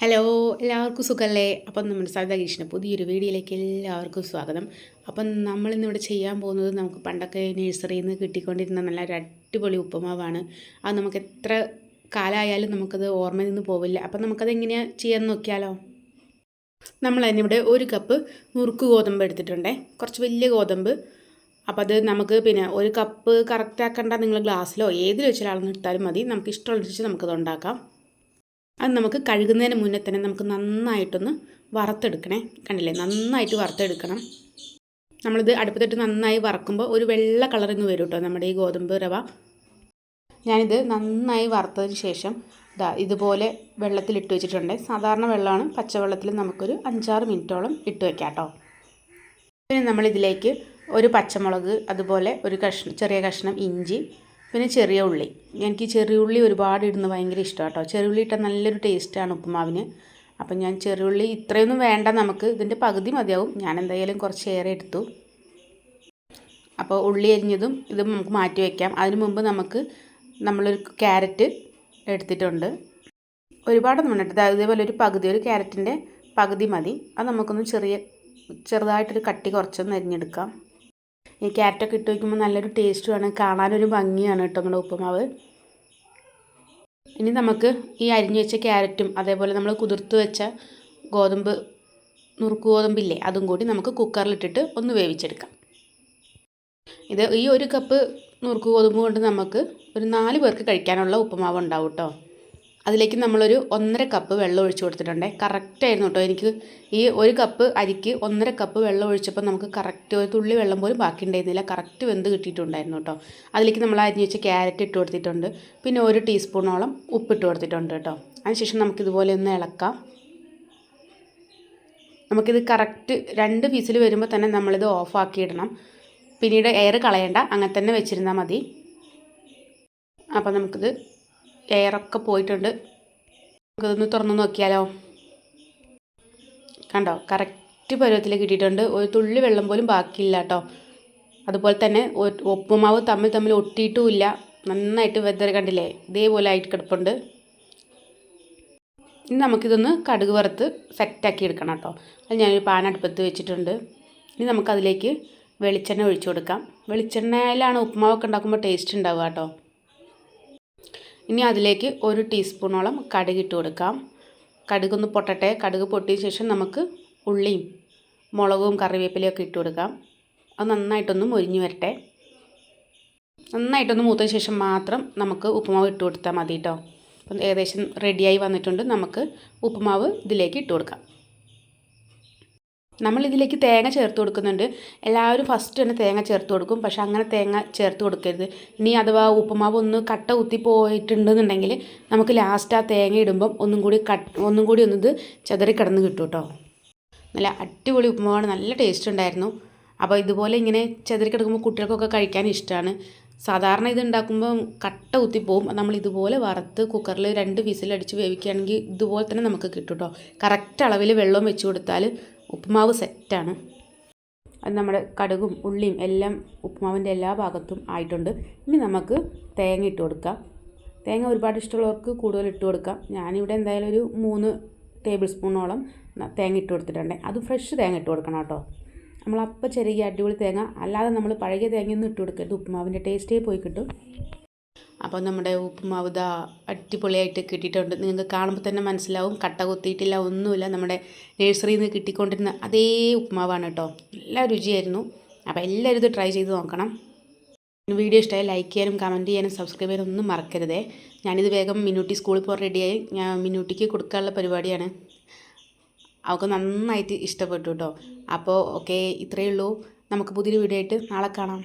Hello, എല്ലാവർക്കും സുഖമല്ലേ? അപ്പം നമ്മുടെ സവിത കൃഷ്ണ പുതിയൊരു വീഡിയോയിലേക്ക് എല്ലാവർക്കും സ്വാഗതം. അപ്പം നമ്മളിന്നിവിടെ ചെയ്യാൻ പോകുന്നത് നമുക്ക് പണ്ടൊക്കെ നഴ്സറിയിൽ നിന്ന് കിട്ടിക്കൊണ്ടിരുന്ന നല്ല ഒരു അടിപൊളി ഉപ്പുമാവാണ്. അത് നമുക്ക് എത്ര കാലമായാലും നമുക്കത് ഓർമ്മയിൽ നിന്ന് പോവില്ല. അപ്പം നമുക്കത് എങ്ങനെയാണ് ചെയ്യാൻ നോക്കിയാലോ? നമ്മൾ അതിനിവിടെ 1 കപ്പ് നുറുക്ക് ഗോതമ്പ് എടുത്തിട്ടുണ്ടേ, കുറച്ച് വലിയ ഗോതമ്പ്. അപ്പോൾ അത് നമുക്ക് പിന്നെ 1 കപ്പ് കറക്റ്റ് ആക്കേണ്ട, നിങ്ങൾ ഗ്ലാസ്സിലോ ഏതിൽ വെച്ചാൽ അളന്നെടുത്താലും മതി. നമുക്ക് ഇഷ്ടമുള്ളതിച്ച് നമുക്കത് ഉണ്ടാക്കാം. അത് നമുക്ക് കഴുകുന്നതിന് മുന്നേ തന്നെ നമുക്ക് നന്നായിട്ടൊന്ന് വറുത്തെടുക്കണേ. കണ്ടില്ലേ, നന്നായിട്ട് വറുത്തെടുക്കണം. നമ്മളിത് അടുപ്പത്തിട്ട് നന്നായി വറക്കുമ്പോൾ ഒരു വെള്ള കളറിങ് വരും കേട്ടോ നമ്മുടെ ഈ ഗോതമ്പ് റവ. ഞാനിത് നന്നായി വറുത്തതിന് ശേഷം ഇതുപോലെ വെള്ളത്തിലിട്ട് വെച്ചിട്ടുണ്ട്. സാധാരണ വെള്ളമാണ്, പച്ചവെള്ളത്തിൽ നമുക്കൊരു 5-6 മിനിറ്റോളം ഇട്ട് വെക്കാം കേട്ടോ. പിന്നെ നമ്മളിതിലേക്ക് ഒരു പച്ചമുളക്, അതുപോലെ ഒരു ചെറിയ കഷ്ണം ഇഞ്ചി, പിന്നെ ചെറിയ ഉള്ളി. എനിക്ക് ചെറിയ ഉള്ളി ഒരുപാട് ഇടുന്നത് ഭയങ്കര ഇഷ്ടമാണ് കേട്ടോ. ചെറിയ ഉള്ളി ഇട്ടാൽ നല്ലൊരു ടേസ്റ്റാണ് ഉപ്പുമാവിന്. അപ്പം ഞാൻ ചെറിയ ഉള്ളി ഇത്രയൊന്നും വേണ്ട, നമുക്ക് ഇതിൻ്റെ പകുതി മതിയാവും. ഞാൻ എന്തായാലും കുറച്ച് ഏറെ എടുത്തു. അപ്പോൾ ഉള്ളി അരിഞ്ഞതും ഇത് നമുക്ക് മാറ്റി വയ്ക്കാം. അതിന് മുമ്പ് നമ്മളൊരു ക്യാരറ്റ് എടുത്തിട്ടുണ്ട്. ഒരുപാടൊന്നും വേണ്ട, ഇതേപോലെ ഒരു ക്യാരറ്റിൻ്റെ പകുതി മതി. അത് നമുക്കൊന്ന് ചെറുതായിട്ടൊരു കട്ടി കുറച്ചൊന്ന് അരിഞ്ഞെടുക്കാം. ഈ ക്യാരറ്റൊക്കെ ഇട്ട് വയ്ക്കുമ്പോൾ നല്ലൊരു ടേസ്റ്റുമാണ്, കാണാനൊരു ഭംഗിയാണ് കേട്ടോ നമ്മുടെ ഉപ്പുമാവ്. ഇനി നമുക്ക് ഈ അരിഞ്ഞു വെച്ച ക്യാരറ്റും അതേപോലെ നമ്മൾ കുതിർത്ത് വെച്ച നുറുക്ക് ഗോതമ്പില്ലേ, അതും കൂടി നമുക്ക് കുക്കറിലിട്ടിട്ട് ഒന്ന് വേവിച്ചെടുക്കാം. ഈ 1 കപ്പ് നുറുക്ക് ഗോതമ്പ് കൊണ്ട് നമുക്ക് ഒരു 4 പേർക്ക് കഴിക്കാനുള്ള ഉപ്പുമാവ് ഉണ്ടാവും കേട്ടോ. അതിലേക്ക് നമ്മളൊരു 1.5 കപ്പ് വെള്ളം ഒഴിച്ച് കൊടുത്തിട്ടുണ്ട്. കറക്റ്റായിരുന്നു കേട്ടോ. എനിക്ക് ഈ 1 കപ്പ് അരിക്ക് 1.5 കപ്പ് വെള്ളം ഒഴിച്ചപ്പോൾ നമുക്ക് കറക്റ്റ് ഒരു തുള്ളി വെള്ളം പോലും ബാക്കി ഉണ്ടായിരുന്നില്ല. കറക്റ്റ് വെന്ത് കിട്ടിയിട്ടുണ്ടായിരുന്നു കേട്ടോ. അതിലേക്ക് നമ്മൾ അരിഞ്ഞ് വെച്ച് ക്യാരറ്റ് ഇട്ട് കൊടുത്തിട്ടുണ്ട്. പിന്നെ 1 ടീസ്പൂണോളം ഉപ്പിട്ട് കൊടുത്തിട്ടുണ്ട് കേട്ടോ. അതിനുശേഷം നമുക്കിതുപോലെ ഒന്ന് ഇളക്കാം. നമുക്കിത് കറക്റ്റ് 2 വിസിൽ വരുമ്പോൾ തന്നെ നമ്മളിത് ഓഫാക്കിയിടണം. പിന്നീട് എയർ കളയണ്ട, അങ്ങനെ തന്നെ വെച്ചിരുന്നാൽ മതി. അപ്പോൾ നമുക്കിത് എയറൊക്കെ പോയിട്ടുണ്ട്. നമുക്കിതൊന്ന് തുറന്ന് നോക്കിയാലോ? കണ്ടോ, കറക്റ്റ് പരുവത്തിൽ കിട്ടിയിട്ടുണ്ട്. ഒരു തുള്ളി വെള്ളം പോലും ബാക്കിയില്ല കേട്ടോ. അതുപോലെ തന്നെ ഉപ്പുമാവ് തമ്മിൽ ഒട്ടിയിട്ടുമില്ല. നന്നായിട്ട് കണ്ടില്ലേ, ഇതേപോലെ ആയിട്ട് കിടപ്പുണ്ട്. ഇനി നമുക്കിതൊന്ന് കടുക് വറുത്ത് സെറ്റാക്കി എടുക്കണം കേട്ടോ. അത് ഞാനൊരു പാൻ അടുപ്പത്ത് വെച്ചിട്ടുണ്ട്. ഇനി നമുക്കതിലേക്ക് വെളിച്ചെണ്ണ ഒഴിച്ചു കൊടുക്കാം. വെളിച്ചെണ്ണയിലാണ് ഉപ്പുമാവൊക്കെ ഉണ്ടാക്കുമ്പോൾ ടേസ്റ്റ് ഉണ്ടാവുക കേട്ടോ. ഇനി അതിലേക്ക് 1 ടീസ്പൂണോളം കടുക് ഇട്ട് കൊടുക്കാം. കടുകൊന്ന് പൊട്ടട്ടെ. കടുക് പൊട്ടിയ ശേഷം നമുക്ക് ഉള്ളിയും മുളകും കറിവേപ്പിലയൊക്കെ ഇട്ട് കൊടുക്കാം. അത് നന്നായിട്ടൊന്ന് മൊരിഞ്ഞ് വരട്ടെ. നന്നായിട്ടൊന്ന് മൂത്തതിന് ശേഷം മാത്രം നമുക്ക് ഉപ്പുമാവ് ഇട്ട് കൊടുത്താൽ മതി കേട്ടോ. അപ്പം ഏകദേശം റെഡിയായി വന്നിട്ടുണ്ട്. നമുക്ക് ഉപ്പുമാവ് ഇതിലേക്ക് ഇട്ട് കൊടുക്കാം. നമ്മളിതിലേക്ക് തേങ്ങ ചേർത്ത് കൊടുക്കുന്നുണ്ട്. എല്ലാവരും ഫസ്റ്റ് തന്നെ തേങ്ങ ചേർത്ത് കൊടുക്കും, പക്ഷെ അങ്ങനെ തേങ്ങ ചേർത്ത് കൊടുക്കരുത്. ഇനി അഥവാ ഉപ്പുമാവ് ഒന്ന് കട്ട കുത്തി പോയിട്ടുണ്ടെന്നുണ്ടെങ്കിൽ നമുക്ക് ലാസ്റ്റ് ആ തേങ്ങ ഇടുമ്പം ഒന്നും കൂടി ഇത് ചെതറി കിടന്ന് കിട്ടും കേട്ടോ. നല്ല അടിപൊളി ഉപ്പുമാവാണ്, നല്ല ടേസ്റ്റ് ഉണ്ടായിരുന്നു. അപ്പോൾ ഇതുപോലെ ഇങ്ങനെ ചെതറി കിടക്കുമ്പോൾ കുട്ടികൾക്കൊക്കെ കഴിക്കാൻ ഇഷ്ടമാണ്. സാധാരണ ഇത് ഉണ്ടാക്കുമ്പോൾ കട്ട കുത്തിപ്പോവും. നമ്മൾ ഇതുപോലെ വറുത്ത് കുക്കറിൽ 2 വിസിലടിച്ച് വേവിക്കുകയാണെങ്കിൽ ഇതുപോലെ തന്നെ നമുക്ക് കിട്ടും കേട്ടോ. കറക്റ്റ് അളവിൽ വെള്ളം വെച്ച് കൊടുത്താൽ ഉപ്പുമാവ് സെറ്റാണ്. അത് നമ്മുടെ കടുകും ഉള്ളിയും എല്ലാം ഉപ്പുമാവിൻ്റെ എല്ലാ ഭാഗത്തും ആയിട്ടുണ്ട്. ഇനി നമുക്ക് തേങ്ങ ഇട്ട് കൊടുക്കാം. തേങ്ങ ഒരുപാട് ഇഷ്ടമുള്ളവർക്ക് കൂടുതൽ ഇട്ട് കൊടുക്കാം. ഞാനിവിടെ എന്തായാലും ഒരു 3 ടേബിൾ സ്പൂണോളം തേങ്ങ ഇട്ട് കൊടുത്തിട്ടുണ്ട്. അത് ഫ്രഷ് തേങ്ങ ഇട്ട് കൊടുക്കണം കേട്ടോ. നമ്മളപ്പോൾ ചെറിയ അടിപൊളി തേങ്ങ, അല്ലാതെ നമ്മൾ പഴകിയ തേങ്ങയൊന്നും ഇട്ട് കൊടുക്കരുത്. ഉപ്പുമാവിൻ്റെ ടേസ്റ്റേ പോയി കിട്ടും. അപ്പോൾ നമ്മുടെ ഉപ്പുമാവ് അടിപൊളിയായിട്ട് കിട്ടിയിട്ടുണ്ട്. നിങ്ങൾക്ക് കാണുമ്പോൾ തന്നെ മനസ്സിലാവും, കട്ട കുത്തിയിട്ടില്ല, ഒന്നുമില്ല. നമ്മുടെ നഴ്സറിയിൽ നിന്ന് കിട്ടിക്കൊണ്ടിരുന്ന അതേ ഉപ്പുമാവാണ് കേട്ടോ. നല്ല രുചിയായിരുന്നു. അപ്പോൾ എല്ലാവരും ഇത് ട്രൈ ചെയ്ത് നോക്കണം. വീഡിയോ ഇഷ്ടമായി ലൈക്ക് ചെയ്യാനും കമൻറ്റ് ചെയ്യാനും സബ്സ്ക്രൈബ് ചെയ്യാനും ഒന്നും മറക്കരുതേ. ഞാനിത് വേഗം മിന്നൂട്ടി സ്കൂളിൽ പോകാൻ റെഡിയായി. ഞാൻ മിന്നൂട്ടിക്ക് കൊടുക്കാനുള്ള പരിപാടിയാണ്. അവൾക്ക് നന്നായിട്ട് ഇഷ്ടപ്പെട്ടു കേട്ടോ. അപ്പോൾ ഓക്കെ, ഇത്രയേ ഉള്ളൂ. നമുക്ക് പുതിയൊരു വീഡിയോ ആയിട്ട് നാളെ കാണാം.